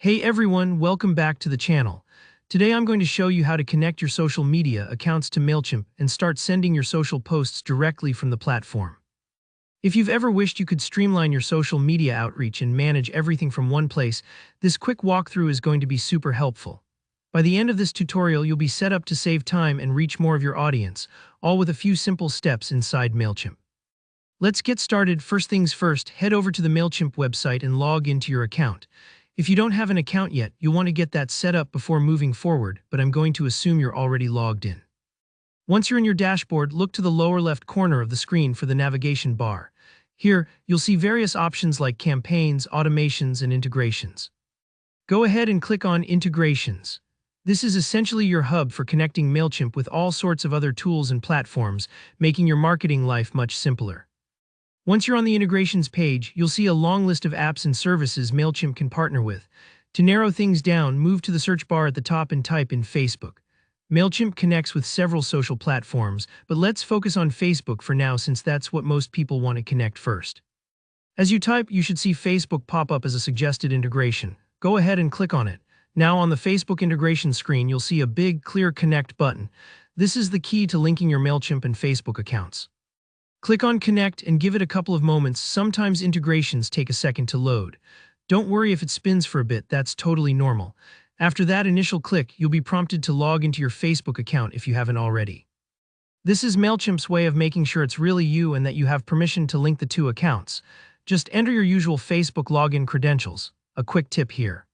Hey everyone, welcome back to the channel. Today I'm going to show you how to connect your social media accounts to Mailchimp and start sending your social posts directly from the platform. If you've ever wished you could streamline your social media outreach and manage everything from one place, this quick walkthrough is going to be super helpful. By the end of this tutorial, you'll be set up to save time and reach more of your audience, all with a few simple steps inside Mailchimp. Let's get started. First things first, head over to the Mailchimp website and log into your account. If you don't have an account yet, you'll want to get that set up before moving forward, but I'm going to assume you're already logged in. Once you're in your dashboard, look to the lower left corner of the screen for the navigation bar. Here, you'll see various options like campaigns, automations, and integrations. Go ahead and click on Integrations. This is essentially your hub for connecting Mailchimp with all sorts of other tools and platforms, making your marketing life much simpler. Once you're on the integrations page, you'll see a long list of apps and services Mailchimp can partner with. To narrow things down, move to the search bar at the top and type in Facebook. Mailchimp connects with several social platforms, but let's focus on Facebook for now since that's what most people want to connect first. As you type, you should see Facebook pop up as a suggested integration. Go ahead and click on it. Now on the Facebook integration screen, you'll see a big, clear Connect button. This is the key to linking your Mailchimp and Facebook accounts. Click on Connect and give it a couple of moments. Sometimes integrations take a second to load. Don't worry if it spins for a bit, that's totally normal. After that initial click, you'll be prompted to log into your Facebook account if you haven't already. This is Mailchimp's way of making sure it's really you and that you have permission to link the two accounts. Just enter your usual Facebook login credentials. A quick tip here.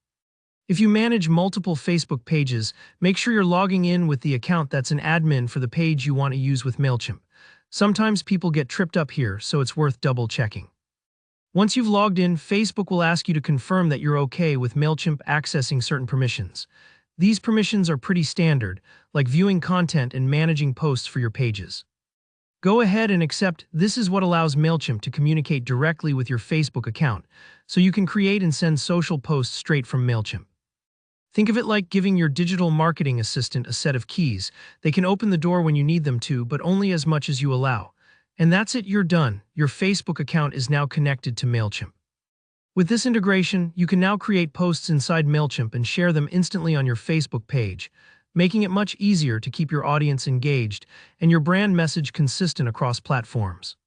If you manage multiple Facebook pages, make sure you're logging in with the account that's an admin for the page you want to use with Mailchimp. Sometimes people get tripped up here, so it's worth double-checking. Once you've logged in, Facebook will ask you to confirm that you're okay with Mailchimp accessing certain permissions. These permissions are pretty standard, like viewing content and managing posts for your pages. Go ahead and accept. This is what allows Mailchimp to communicate directly with your Facebook account, so you can create and send social posts straight from Mailchimp. Think of it like giving your digital marketing assistant a set of keys. They can open the door when you need them to, but only as much as you allow. And that's it, you're done. Your Facebook account is now connected to Mailchimp. With this integration, you can now create posts inside Mailchimp and share them instantly on your Facebook page, making it much easier to keep your audience engaged and your brand message consistent across platforms.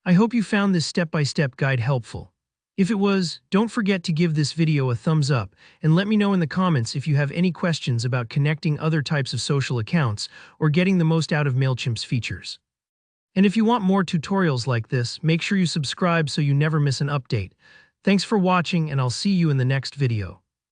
I hope you found this step-by-step guide helpful. If it was, don't forget to give this video a thumbs up and let me know in the comments if you have any questions about connecting other types of social accounts or getting the most out of Mailchimp's features. And if you want more tutorials like this, make sure you subscribe so you never miss an update. Thanks for watching, and I'll see you in the next video.